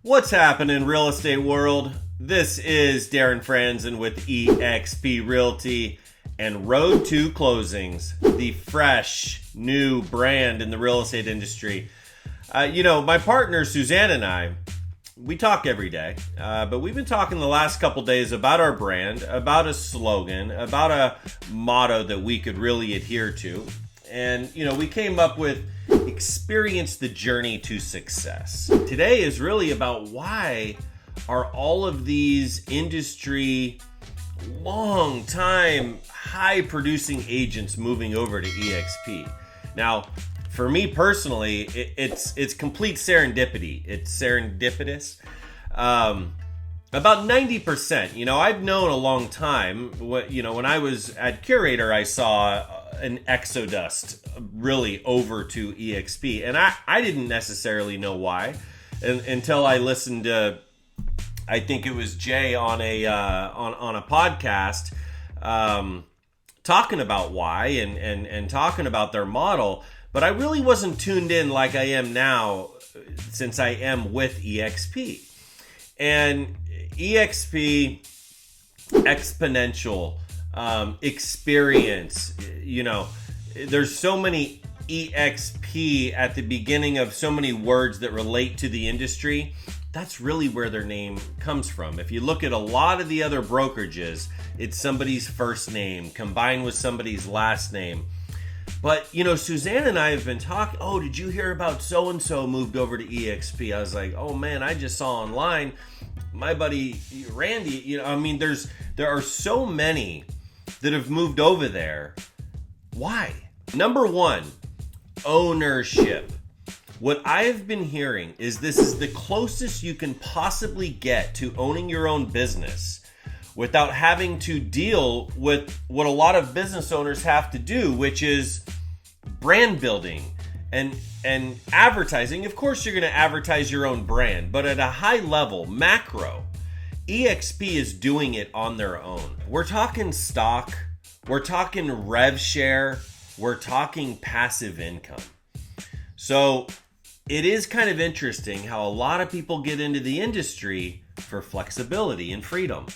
What's happening, real estate world? This is Darren Franzen with EXP Realty and Road to Closings, the fresh new brand in the real estate industry. My partner Suzanne and I, we talk every day, but we've been talking the last couple days about our brand, about a slogan, about a motto that we could really adhere to. And, we came up with experience the journey to success. Today is really about why are all of these industry long time high producing agents moving over to EXP. Now, for me personally, it's complete serendipity. It's serendipitous. About 90%. I've known a long time. When I was at Curator, I saw an exodus really over to EXP, and I didn't necessarily know why until I listened to, I think it was Jay on a podcast talking about why and talking about their model. But I really wasn't tuned in like I am now since I am with EXP. And EXP exponential experience, there's so many EXP at the beginning of so many words that relate to the industry. That's really where their name comes from. If you look at a lot of the other brokerages, it's somebody's first name combined with somebody's last name. But, Suzanne and I have been talking, oh, did you hear about so-and-so moved over to EXP? I was like, oh man, I just saw online, my buddy Randy, there are so many that have moved over there. Why? Number one, ownership. What I've been hearing is this is the closest you can possibly get to owning your own business without having to deal with what a lot of business owners have to do, which is brand building and advertising. Of course, you're going to advertise your own brand, but at a high level, macro, EXP is doing it on their own. We're talking stock, we're talking rev share, we're talking passive income. So it is kind of interesting how a lot of people get into the industry for flexibility and freedom.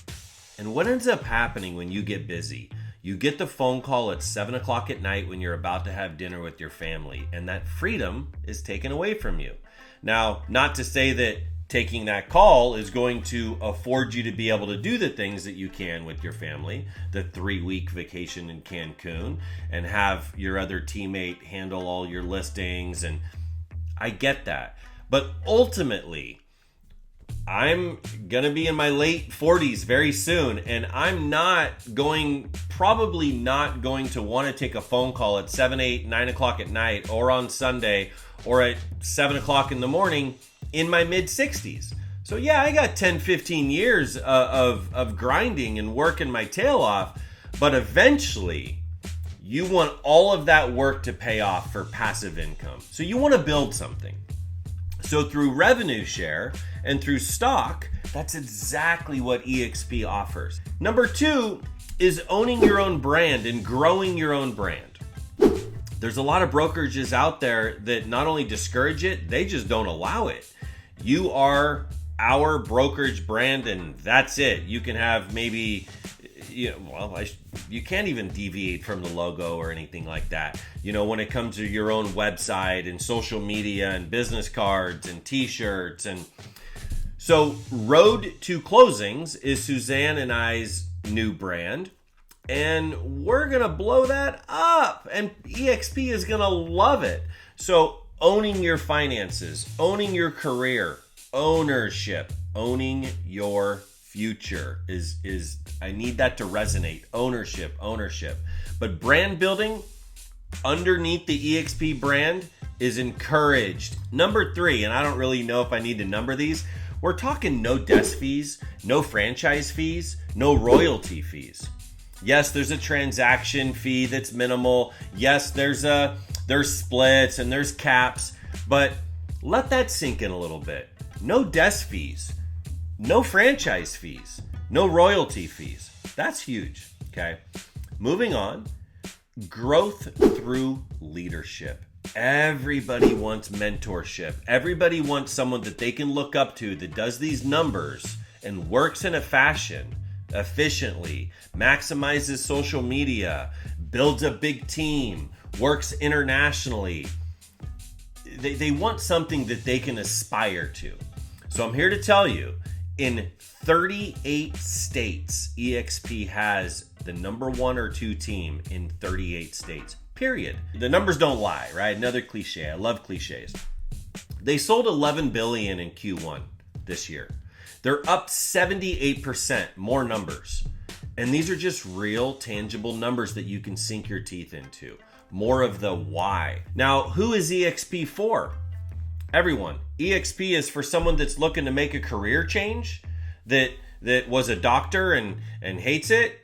And what ends up happening when you get busy? You get the phone call at 7 o'clock at night when you're about to have dinner with your family, and that freedom is taken away from you. Now, not to say that taking that call is going to afford you to be able to do the things that you can with your family, the 3-week vacation in Cancun, and have your other teammate handle all your listings. And I get that. But ultimately, I'm going to be in my late 40s very soon, and I'm probably not going to want to take a phone call at 7, 8, 9 o'clock at night or on Sunday or at 7 o'clock in the morning in my mid-60s. So yeah, I got 10, 15 years of grinding and working my tail off, but eventually you want all of that work to pay off for passive income. So you want to build something. So through revenue share and through stock, that's exactly what EXP offers. Number 2 is owning your own brand and growing your own brand. There's a lot of brokerages out there that not only discourage it, they just don't allow it. You are our brokerage brand and that's it. You can have maybe, you can't even deviate from the logo or anything like that. When it comes to your own website and social media and business cards and t-shirts. And so Road to Closings is Suzanne and I's new brand. And we're going to blow that up. And EXP is going to love it. So owning your finances, owning your career, ownership, owning your future is I need that to resonate. Ownership. But brand building underneath the EXP brand is encouraged. Number 3, and I don't really know if I need to number these, we're talking no desk fees, no franchise fees, no royalty fees. Yes, there's a transaction fee that's minimal. Yes, there's splits and there's caps, but let that sink in a little bit. No desk fees, no franchise fees, no royalty fees. That's huge, okay? Moving on, growth through leadership. Everybody wants mentorship. Everybody wants someone that they can look up to that does these numbers and works in a fashion efficiently, maximizes social media, builds a big team, works internationally. They want something that they can aspire to. So I'm here to tell you, in 38 states, EXP has the number 1 or 2 team in 38 states, period. The numbers don't lie, right? Another cliche. I love cliches. They sold 11 billion in Q1 this year. They're up 78%, more numbers. And these are just real, tangible numbers that you can sink your teeth into. More of the why. Now, who is EXP for? Everyone. EXP is for someone that's looking to make a career change, that was a doctor and hates it,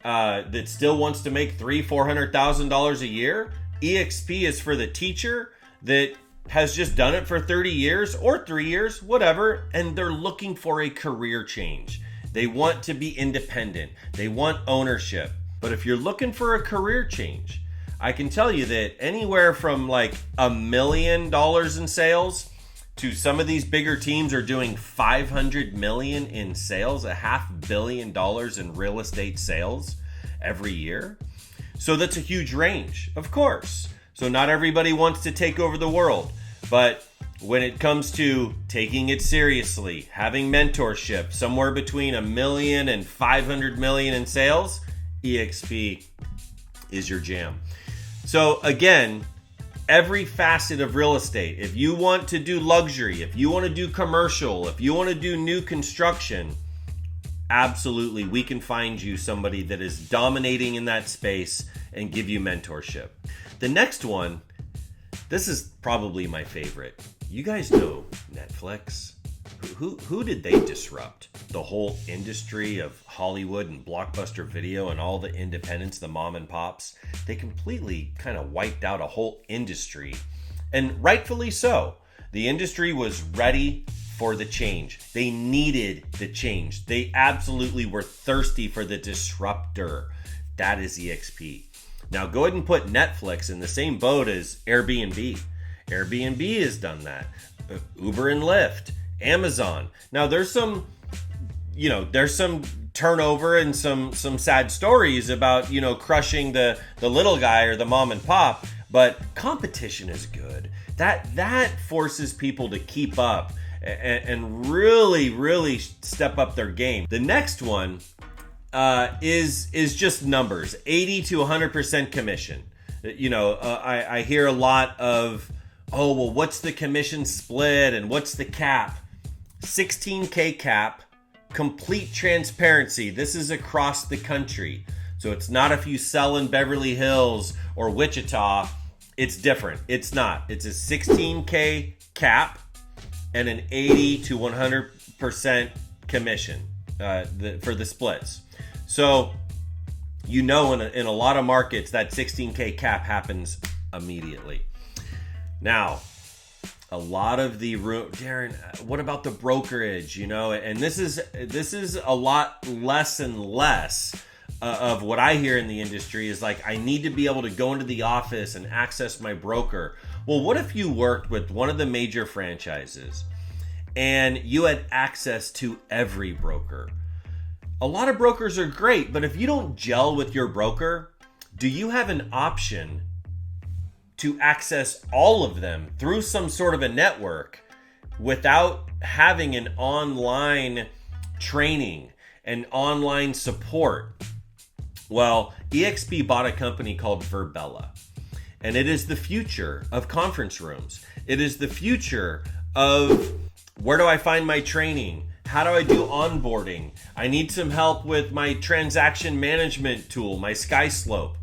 that still wants to make $300,000-$400,000 a year. EXP is for the teacher that has just done it for 30 years or 3 years, whatever, and they're looking for a career change. They want to be independent. They want ownership. But if you're looking for a career change, I can tell you that anywhere from like $1 million in sales to some of these bigger teams are doing 500 million in sales, $500 million in real estate sales every year. So that's a huge range, of course. So not everybody wants to take over the world, but when it comes to taking it seriously, having mentorship, somewhere between $1 million and 500 million in sales, EXP is your jam. So again, every facet of real estate, if you want to do luxury, if you want to do commercial, if you want to do new construction, absolutely, we can find you somebody that is dominating in that space and give you mentorship. The next one, this is probably my favorite. You guys know Netflix. Who did they disrupt? The whole industry of Hollywood and Blockbuster Video and all the independents, the mom and pops. They completely kind of wiped out a whole industry. And rightfully so. The industry was ready for the change. They needed the change. They absolutely were thirsty for the disruptor. That is EXP. Now go ahead and put Netflix in the same boat as Airbnb. Airbnb has done that. Uber and Lyft. Amazon. Now there's some turnover and some sad stories about, crushing the little guy or the mom and pop, but competition is good. That forces people to keep up and really step up their game. The next one is just numbers, 80 to 100% commission. I hear a lot of, what's the commission split and what's the cap? 16K cap, complete transparency. This is across the country. So it's not if you sell in Beverly Hills or Wichita, it's different. It's not. It's a 16K cap and an 80 to 100% commission for the splits. So, in a lot of markets, that 16K cap happens immediately. Now, a lot of the Darren, what about the brokerage? And this is a lot less and less of what I hear in the industry is like, I need to be able to go into the office and access my broker. Well, what if you worked with one of the major franchises and you had access to every broker? A lot of brokers are great, but if you don't gel with your broker, do you have an option to access all of them through some sort of a network without having an online training and online support? Well, EXP bought a company called Verbella, and it is the future of conference rooms. It is the future of where do I find my training? How do I do onboarding? I need some help with my transaction management tool, my SkySlope.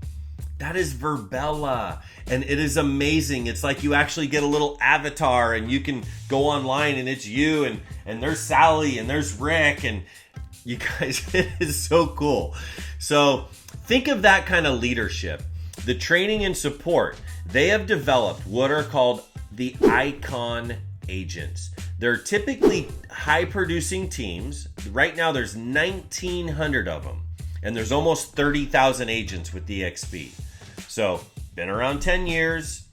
That is Verbella, and it is amazing. It's like you actually get a little avatar and you can go online and it's you and there's Sally and there's Rick and you guys, it is so cool. So think of that kind of leadership. The training and support, they have developed what are called the Icon agents. They're typically high producing teams. Right now there's 1,900 of them and there's almost 30,000 agents with DXP. So been around 10 years,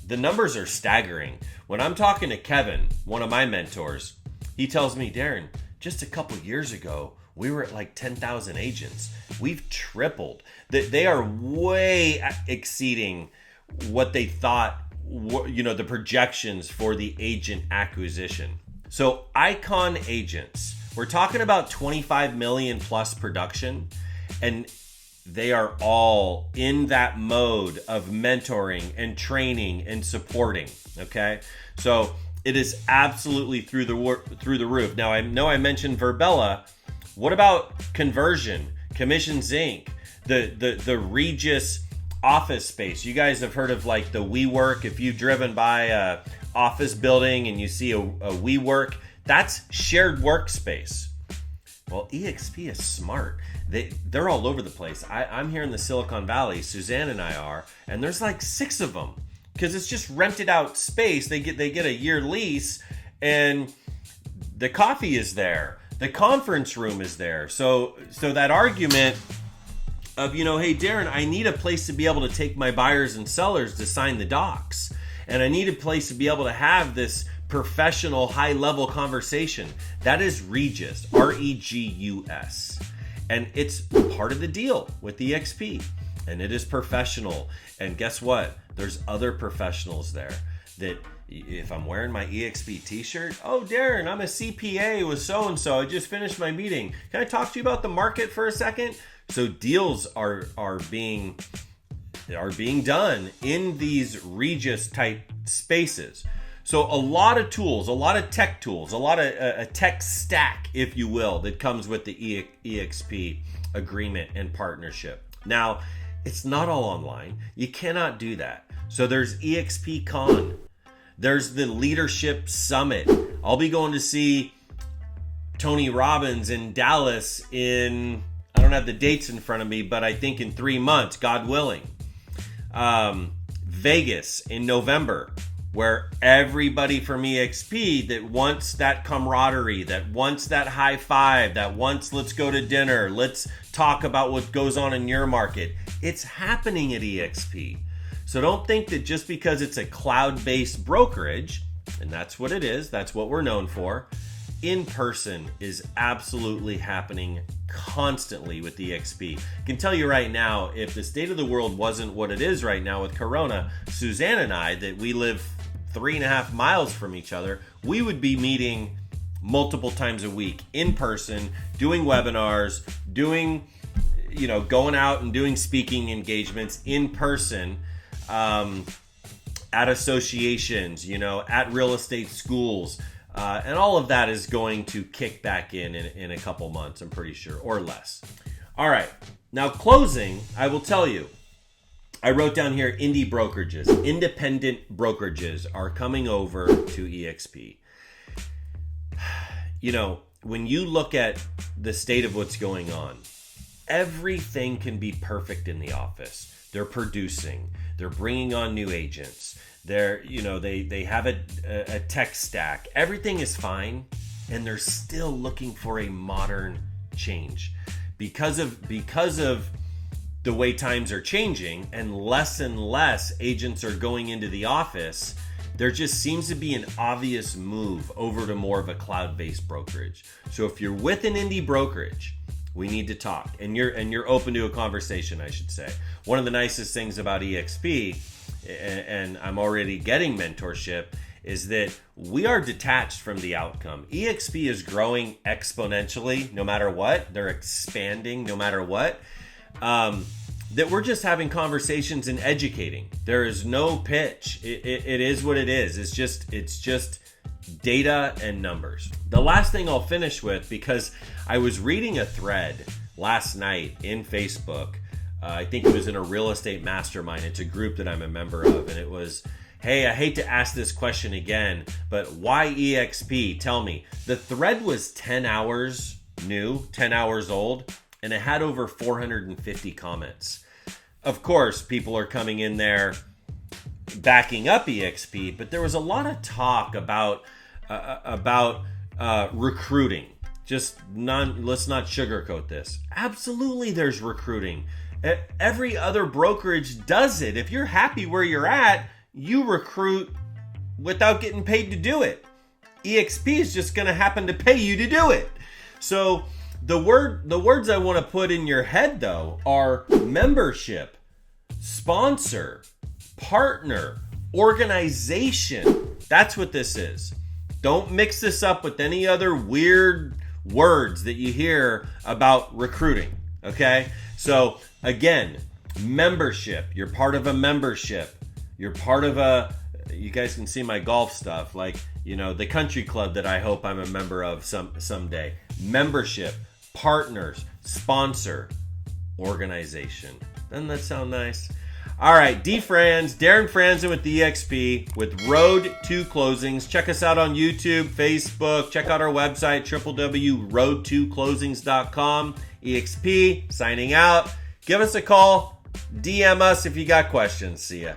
the numbers are staggering. When I'm talking to Kevin, one of my mentors, he tells me, Darren, just a couple years ago, we were at like 10,000 agents. We've tripled. They are way exceeding what they thought, the projections for the agent acquisition. So Icon agents, we're talking about 25 million plus production, and they are all in that mode of mentoring and training and supporting. Okay, so it is absolutely through the roof. Now I know I mentioned Verbella. What about Conversion, Commissions Inc., the Regis office space? You guys have heard of like the WeWork. If you've driven by a office building and you see a WeWork, that's shared workspace. Well, EXP is smart. They're all over the place. I'm here in the Silicon Valley. Suzanne and I are, and there's like 6 of them because it's just rented out space. They get a year lease, and the coffee is there. The conference room is there. So that argument of, hey, Darren, I need a place to be able to take my buyers and sellers to sign the docs. And I need a place to be able to have this professional, high-level conversation. That is Regis, R-E-G-U-S. And it's part of the deal with EXP. And it is professional. And guess what? There's other professionals there that if I'm wearing my EXP t-shirt, oh, Darren, I'm a CPA with so-and-so. I just finished my meeting. Can I talk to you about the market for a second? So deals are being done in these Regis type spaces. So a lot of tools, a lot of tech tools, a lot of a tech stack, if you will, that comes with the EXP agreement and partnership. Now, it's not all online. You cannot do that. So there's EXP Con. There's the Leadership Summit. I'll be going to see Tony Robbins in Dallas in, I don't have the dates in front of me, but I think in 3 months, God willing. Vegas in November, where everybody from EXP that wants that camaraderie, that wants that high five, that wants let's go to dinner, let's talk about what goes on in your market. It's happening at EXP. So don't think that just because it's a cloud-based brokerage, and that's what it is, that's what we're known for, in person is absolutely happening constantly with EXP. I can tell you right now, if the state of the world wasn't what it is right now with Corona, Suzanne and I, that we live 3.5 miles from each other, we would be meeting multiple times a week in person, doing webinars, going out and doing speaking engagements in person, at associations, at real estate schools. And all of that is going to kick back in a couple months, I'm pretty sure, or less. All right. Now, closing, I will tell you, I wrote down here indie brokerages. Independent brokerages are coming over to EXP. When you look at the state of what's going on, everything can be perfect in the office. They're producing. They're bringing on new agents. They have a tech stack. Everything is fine, and they're still looking for a modern change because of the way times are changing, and less agents are going into the office. There just seems to be an obvious move over to more of a cloud-based brokerage. So if you're with an indie brokerage, we need to talk, and you're open to a conversation, I should say. One of the nicest things about EXP, and I'm already getting mentorship, is that we are detached from the outcome. EXP is growing exponentially no matter what. They're expanding no matter what. That we're just having conversations and educating. There is no pitch. It is what it is. It's just data and numbers. The last thing I'll finish with, because I was reading a thread last night in Facebook. I think it was in a real estate mastermind. It's a group that I'm a member of. And it was, hey, I hate to ask this question again, but why EXP? Tell me. The thread was 10 hours new, 10 hours old, and it had over 450 comments. Of course, people are coming in there backing up EXP, but there was a lot of talk about recruiting. Let's not sugarcoat this. Absolutely, there's recruiting. Every other brokerage does it. If you're happy where you're at, you recruit without getting paid to do it. EXP is just going to happen to pay you to do it. So the words I want to put in your head though are membership, sponsor, partner, organization. That's what this is. Don't mix this up with any other weird words that you hear about recruiting, okay? So again, membership. You're part of a membership. You're part of you guys can see my golf stuff, like, the country club that I hope I'm a member of someday. Membership, partners, sponsor, organization. Doesn't that sound nice? All right, Darren Franzen with the EXP with Road to Closings. Check us out on YouTube, Facebook. Check out our website, www.road2closings.com. EXP signing out. Give us a call. DM us if you got questions. See ya.